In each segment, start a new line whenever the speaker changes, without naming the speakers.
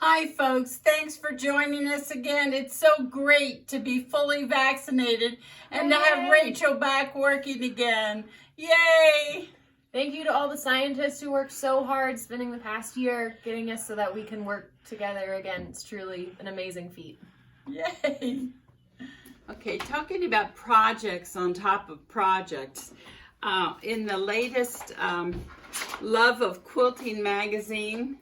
Hi folks, thanks for joining us again. It's so great to be fully vaccinated and to have Rachel back working again. Yay!
Thank you to all the scientists who worked so hard spending the past year getting us so that we can work together again. It's truly an amazing feat.
Yay!
Okay, talking about projects on top of projects. In the latest Love of Quilting magazine,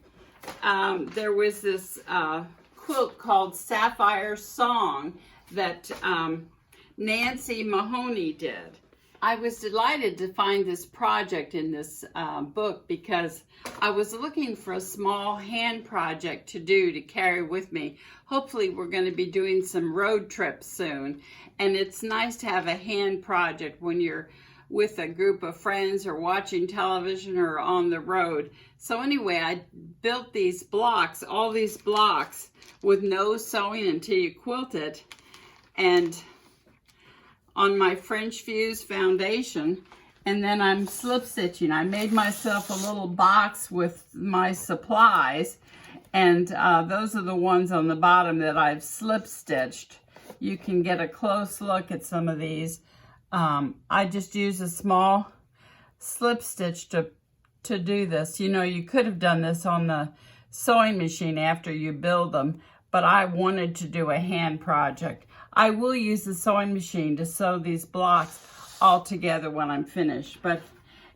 there was this quilt called Sapphire Song that Nancy Mahoney did. I was delighted to find this project in this book because I was looking for a small hand project to do to carry with me. Hopefully we're going to be doing some road trips soon, and it's nice to have a hand project when you're with a group of friends or watching television or on the road. So anyway, I built these blocks, all these blocks with no sewing until you quilt it, and on my French Fuse foundation, and then I'm slip stitching. I made myself a little box with my supplies, and those are the ones on the bottom that I've slip stitched. You can get a close look at some of these. I just use a small slip stitch to do this. You know, you could have done this on the sewing machine after you build them, but I wanted to do a hand project. I will use the sewing machine to sew these blocks all together when I'm finished, but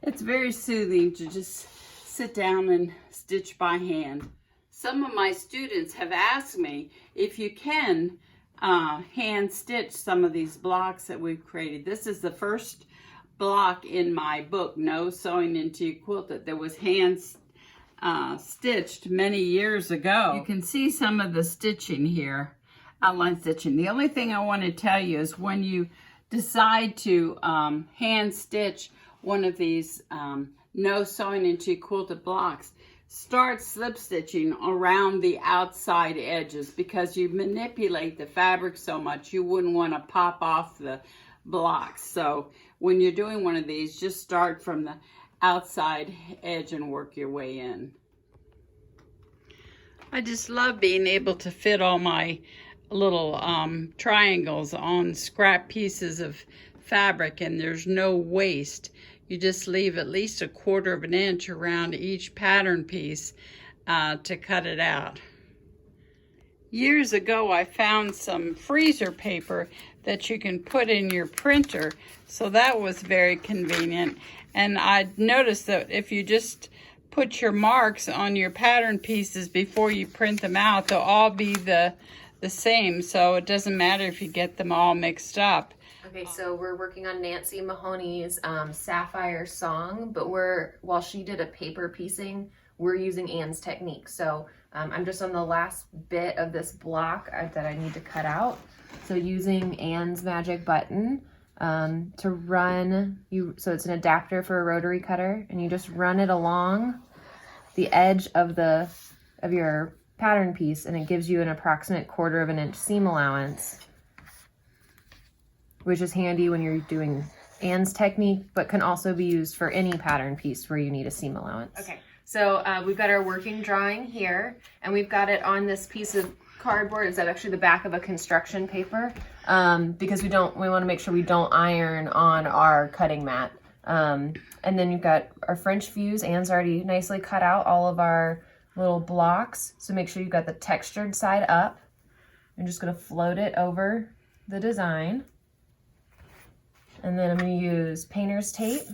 it's very soothing to just sit down and stitch by hand. Some of my students have asked me if you can hand stitch some of these blocks that we've created. This is the first block in my book, No Sewing Until You Quilt It, that was hand stitched many years ago. You can see some of the stitching here, outline stitching. The only thing I want to tell you is when you decide to hand stitch one of these No Sewing Until You Quilt It blocks, start slip stitching around the outside edges because you manipulate the fabric so much you wouldn't want to pop off the blocks. So when you're doing one of these, just start from the outside edge and work your way in. I just love being able to fit all my little triangles on scrap pieces of fabric, and there's no waste. You just leave at least 1/4 of an inch around each pattern piece to cut it out. Years ago, I found some freezer paper that you can put in your printer, so that was very convenient. And I noticed that if you just put your marks on your pattern pieces before you print them out, they'll all be the same, so it doesn't matter if you get them all mixed up.
Okay, so we're working on Nancy Mahoney's Sapphire Song, but while she did a paper piecing, we're using Anne's technique. So I'm just on the last bit of this block that I need to cut out. So using Anne's magic button to run, so it's an adapter for a rotary cutter, and you just run it along the edge of your pattern piece, and it gives you an approximate 1/4 of an inch seam allowance, which is handy when you're doing Anne's technique, but can also be used for any pattern piece where you need a seam allowance. Okay, so we've got our working drawing here, and we've got it on this piece of cardboard. It's actually the back of a construction paper, because we want to make sure we don't iron on our cutting mat. And then you've got our French Fuse. Anne's already nicely cut out all of our little blocks, so make sure you've got the textured side up. I'm just going to float it over the design. And then I'm going to use painter's tape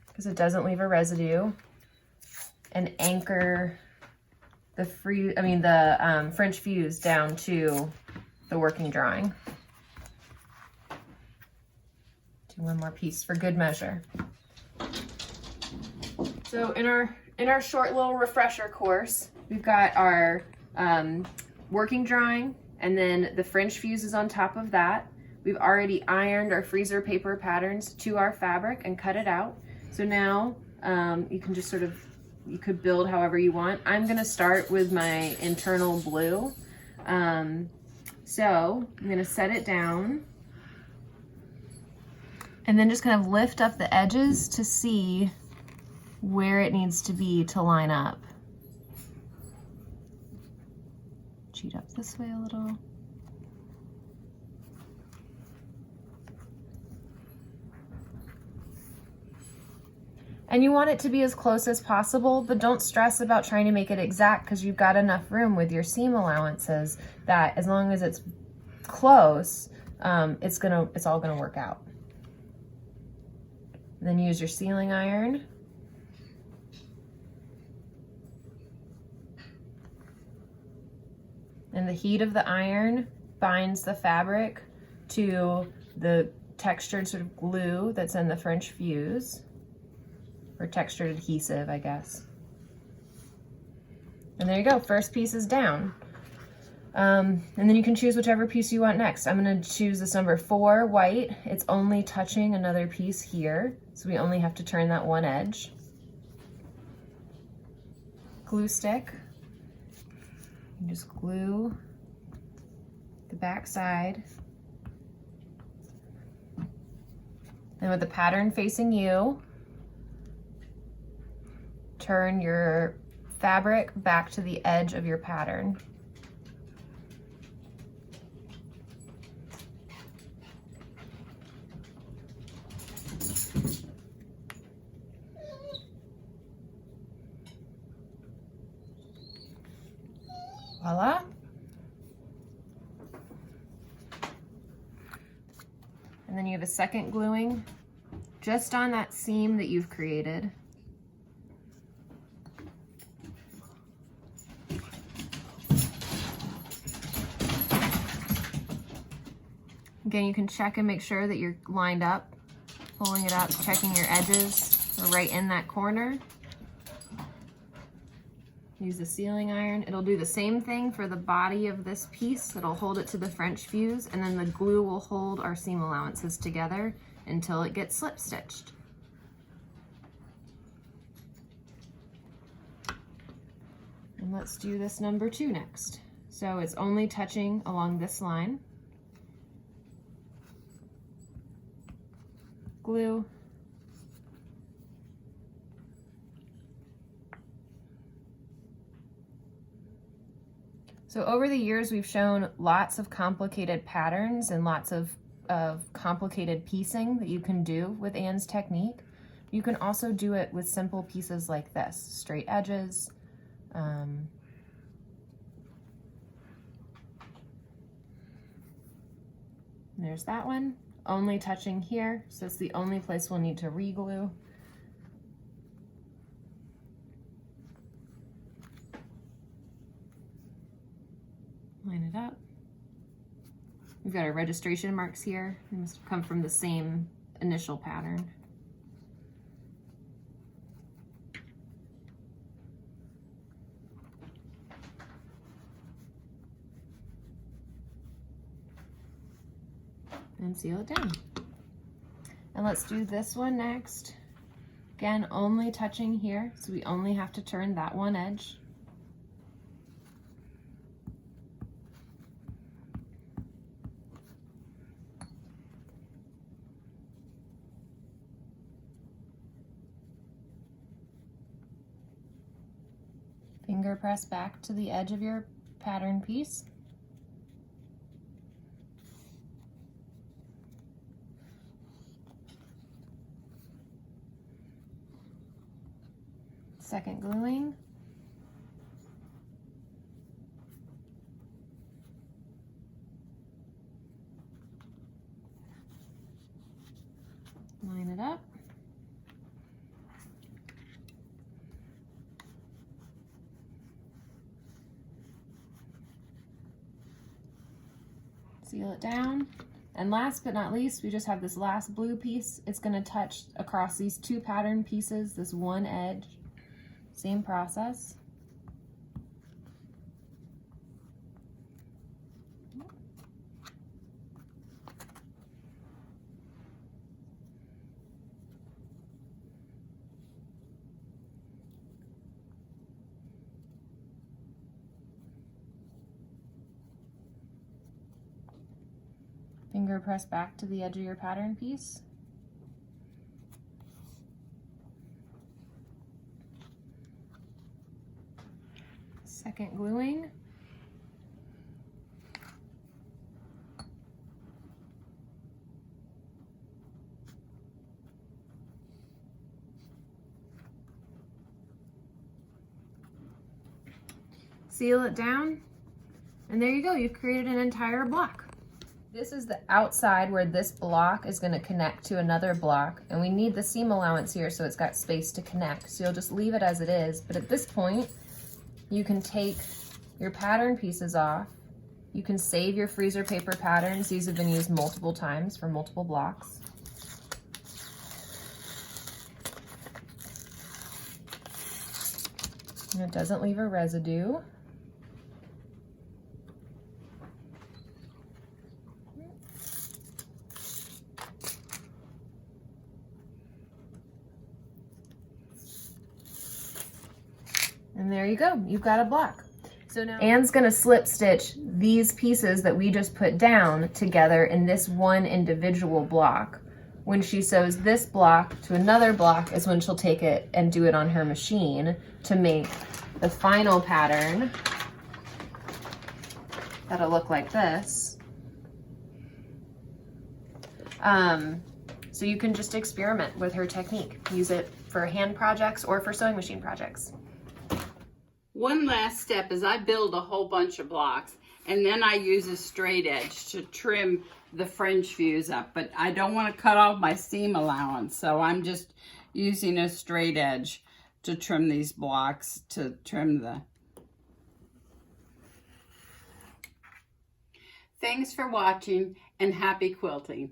because it doesn't leave a residue, and anchor the French Fuse down to the working drawing. Do one more piece for good measure. So in our short little refresher course, we've got our working drawing, and then the French Fuse is on top of that. We've already ironed our freezer paper patterns to our fabric and cut it out. So now you can just you could build however you want. I'm gonna start with my internal blue. So I'm gonna set it down and then just kind of lift up the edges to see where it needs to be to line up. sheet up this way a little. And you want it to be as close as possible, but don't stress about trying to make it exact because you've got enough room with your seam allowances that as long as it's close, it's all gonna work out. Then use your sealing iron. And the heat of the iron binds the fabric to the textured sort of glue that's in the French fuse, or textured adhesive, I guess. And there you go, first piece is down. And then you can choose whichever piece you want next. I'm gonna choose this number 4, white. It's only touching another piece here, so we only have to turn that one edge. Glue stick. You just glue the back side. And with the pattern facing you, turn your fabric back to the edge of your pattern. Voila. And then you have a second gluing just on that seam that you've created. Again, you can check and make sure that you're lined up, pulling it up, checking your edges are right in that corner. Use the sealing iron. It'll do the same thing for the body of this piece. It'll hold it to the French fuse, and then the glue will hold our seam allowances together until it gets slip stitched. And let's do this number 2 next. So it's only touching along this line. Glue. So over the years, we've shown lots of complicated patterns and lots of complicated piecing that you can do with Anne's technique. You can also do it with simple pieces like this, straight edges. There's that one, only touching here, so it's the only place we'll need to re-glue. Line it up. We've got our registration marks here. They must have come from the same initial pattern. And seal it down. And let's do this one next. Again, only touching here, so we only have to turn that one edge. Finger press back to the edge of your pattern piece. Second gluing. Line it up. Seal it down. And last but not least, we just have this last blue piece. It's going to touch across these 2 pattern pieces, this one edge. Same process. Finger press back to the edge of your pattern piece. Second gluing. seal it down, and there you go. You've created an entire block. This is the outside where this block is going to connect to another block, and we need the seam allowance here so it's got space to connect. So you'll just leave it as it is, but at this point you can take your pattern pieces off. You can save your freezer paper patterns. These have been used multiple times for multiple blocks. And it doesn't leave a residue. And there you go, you've got a block. So now Anne's gonna slip stitch these pieces that we just put down together in this one individual block. When she sews this block to another block is when she'll take it and do it on her machine to make the final pattern that'll look like this. So you can just experiment with her technique. Use it for hand projects or for sewing machine projects.
One last step is I build a whole bunch of blocks, and then I use a straight edge to trim the fringe views up, but I don't want to cut off my seam allowance, so I'm just using a straight edge to trim these blocks, to trim the... Thanks for watching, and happy quilting.